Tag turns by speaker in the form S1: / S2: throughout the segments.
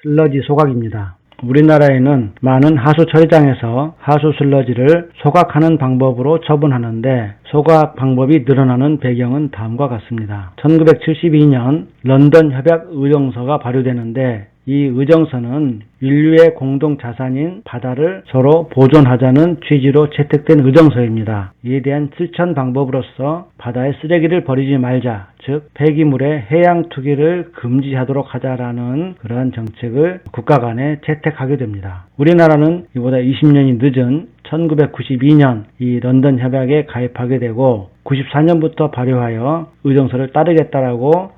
S1: 슬러지 소각입니다. 우리나라에는 많은 하수 처리장에서 하수 슬러지를 소각하는 방법으로 처분하는데 소각 방법이 늘어나는 배경은 다음과 같습니다. 1972년 런던 협약 의정서가 발효되는데 이 의정서는 인류의 공동 자산인 바다를 서로 보존하자는 취지로 채택된 의정서입니다. 이에 대한 실천 방법으로서 바다에 쓰레기를 버리지 말자, 즉 폐기물의 해양 투기를 금지하도록 하자라는 그러한 정책을 국가 간에 채택하게 됩니다. 우리나라는 이보다 20년이 늦은 1992년 이 런던 협약에 가입하게 되고 94년부터 발효하여 의정서를 따르겠다라고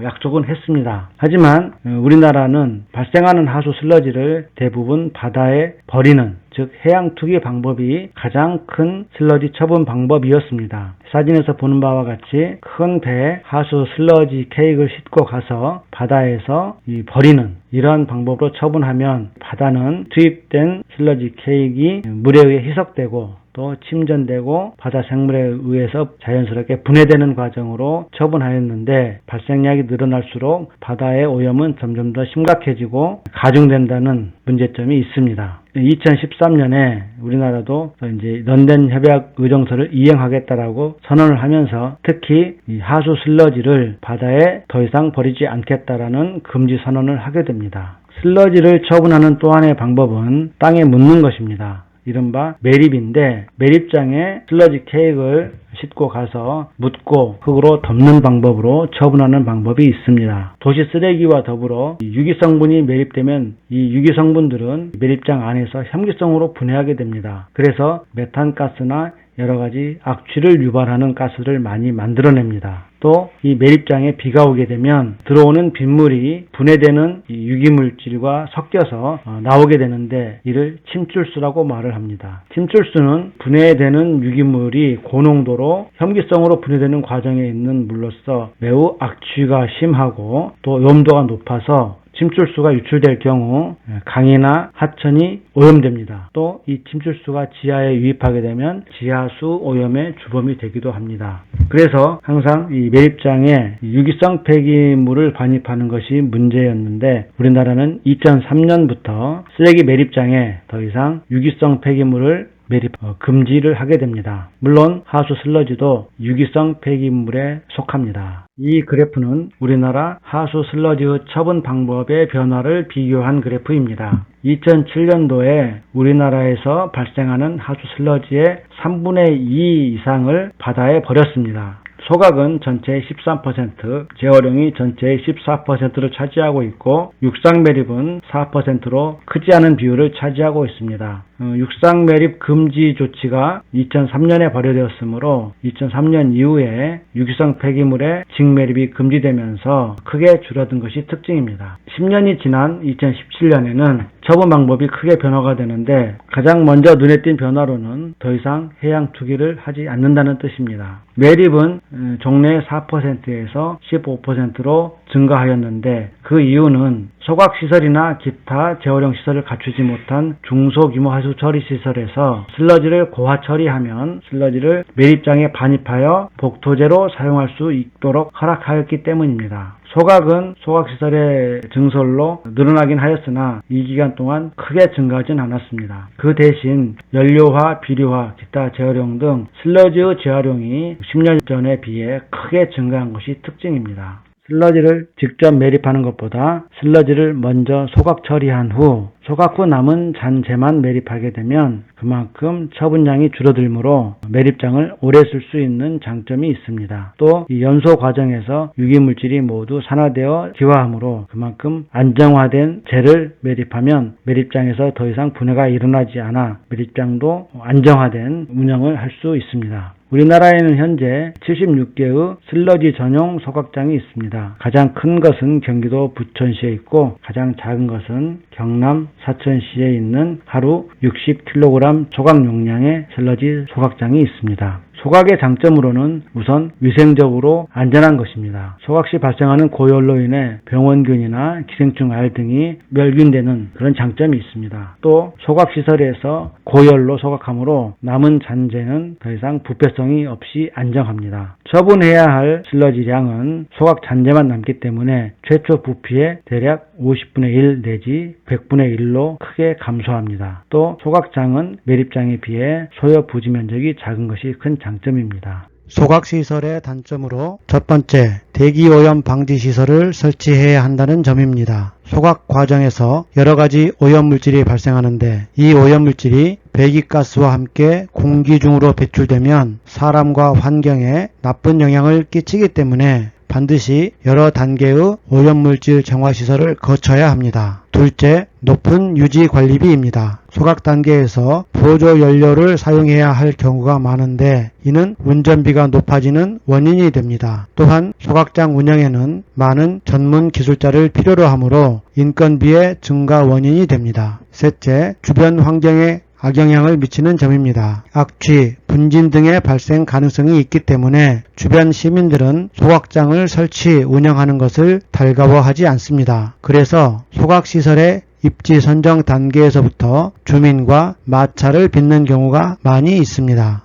S1: 약속은 했습니다. 하지만 우리나라는 발생하는 하수 슬러지를 대부분 바다에 버리는, 즉 해양 투기 방법이 가장 큰 슬러지 처분 방법이었습니다. 사진에서 보는 바와 같이 큰 배에 하수 슬러지 케이크를 싣고 가서 바다에서 버리는 이러한 방법으로 처분하면 바다는 투입된 슬러지 케이크가 물에 의해 희석되고 또 침전되고 바다 생물에 의해서 자연스럽게 분해되는 과정으로 처분하였는데 발생량이 늘어날수록 바다의 오염은 점점 더 심각해지고 가중된다는 문제점이 있습니다. 2013년에 우리나라도 이제 런던 협약 의정서를 이행하겠다라고 선언을 하면서 특히 이 하수 슬러지를 바다에 더 이상 버리지 않겠다라는 금지 선언을 하게 됩니다. 슬러지를 처분하는 또 하나의 방법은 땅에 묻는 것입니다. 이른바 매립인데 매립장에 슬러지 케이크를 싣고 가서 묻고 흙으로 덮는 방법으로 처분하는 방법이 있습니다. 도시 쓰레기와 더불어 유기성분이 매립되면 이 유기성분들은 매립장 안에서 혐기성으로 분해하게 됩니다. 그래서 메탄가스나 여러가지 악취를 유발하는 가스를 많이 만들어냅니다. 또 이 매립장에 비가 오게 되면 들어오는 빗물이 분해되는 이 유기물질과 섞여서 나오게 되는데 이를 침출수라고 말을 합니다. 침출수는 분해되는 유기물이 고농도로 혐기성으로 분해되는 과정에 있는 물로서 매우 악취가 심하고 또 오염도가 높아서 침출수가 유출될 경우 강이나 하천이 오염됩니다. 또 이 침출수가 지하에 유입하게 되면 지하수 오염의 주범이 되기도 합니다. 그래서 항상 이 매립장에 유기성 폐기물을 반입하는 것이 문제였는데 우리나라는 2003년부터 쓰레기 매립장에 더 이상 유기성 폐기물을 매립 금지를 하게 됩니다. 물론 하수 슬러지도 유기성 폐기물에 속합니다. 이 그래프는 우리나라 하수 슬러지의 처분 방법의 변화를 비교한 그래프입니다. 2007년도에 우리나라에서 발생하는 하수 슬러지의 3분의 2 이상을 바다에 버렸습니다. 소각은 전체의 13%, 재활용이 전체의 14%를 차지하고 있고 육상 매립은 4%로 크지 않은 비율을 차지하고 있습니다. 육상 매립 금지 조치가 2003년에 발효되었으므로 2003년 이후에 유기성 폐기물의 직매립이 금지되면서 크게 줄어든 것이 특징입니다. 10년이 지난 2017년에는 처분 방법이 크게 변화가 되는데 가장 먼저 눈에 띈 변화로는 더 이상 해양 투기를 하지 않는다는 뜻입니다. 매립은 종래의 4%에서 15%로 증가하였는데 그 이유는 소각시설이나 기타 재활용 시설을 갖추지 못한 중소규모 하수 처리 시설에서 슬러지를 고화 처리하면 슬러지를 매립장에 반입하여 복토제로 사용할 수 있도록 허락하였기 때문입니다. 소각은 소각시설의 증설로 늘어나긴 하였으나 이 기간 동안 크게 증가하진 않았습니다. 그 대신 연료화, 비료화, 기타 재활용 등 슬러지의 재활용이 10년 전에 비해 크게 증가한 것이 특징입니다. 슬러지를 직접 매립하는 것보다 슬러지를 먼저 소각 처리한 후 소각 후 남은 잔재만 매립하게 되면 그만큼 처분량이 줄어들므로 매립장을 오래 쓸 수 있는 장점이 있습니다. 또 이 연소 과정에서 유기물질이 모두 산화되어 기화하므로 그만큼 안정화된 재를 매립하면 매립장에서 더 이상 분해가 일어나지 않아 매립장도 안정화된 운영을 할 수 있습니다. 우리나라에는 현재 76개의 슬러지 전용 소각장이 있습니다. 가장 큰 것은 경기도 부천시에 있고 가장 작은 것은 경남 사천시에 있는 하루 60kg 소각 용량의 슬러지 소각장이 있습니다. 소각의 장점으로는 우선 위생적으로 안전한 것입니다. 소각 시 발생하는 고열로 인해 병원균이나 기생충 알 등이 멸균되는 그런 장점이 있습니다. 또 소각시설에서 고열로 소각하므로 남은 잔재는 더 이상 부패성이 없이 안정합니다. 처분해야 할 슬러지량은 소각 잔재만 남기 때문에 최초 부피의 대략 50분의 1 내지 100분의 1로 크게 감소합니다. 또 소각장은 매립장에 비해 소요 부지 면적이 작은 것이 큰 장점입니다. 소각시설의 단점으로 첫 번째, 대기오염 방지시설을 설치해야 한다는 점입니다. 소각 과정에서 여러가지 오염물질이 발생하는데 이 오염물질이 배기가스와 함께 공기 중으로 배출되면 사람과 환경에 나쁜 영향을 끼치기 때문에 반드시 여러 단계의 오염물질 정화시설을 거쳐야 합니다. 둘째, 높은 유지관리비입니다. 소각 단계에서 보조 연료를 사용해야 할 경우가 많은데 이는 운전비가 높아지는 원인이 됩니다. 또한 소각장 운영에는 많은 전문 기술자를 필요로 하므로 인건비의 증가 원인이 됩니다. 셋째, 주변 환경에 악영향을 미치는 점입니다. 악취, 분진 등의 발생 가능성이 있기 때문에 주변 시민들은 소각장을 설치, 운영하는 것을 달가워하지 않습니다. 그래서 소각시설의 입지 선정 단계에서부터 주민과 마찰을 빚는 경우가 많이 있습니다.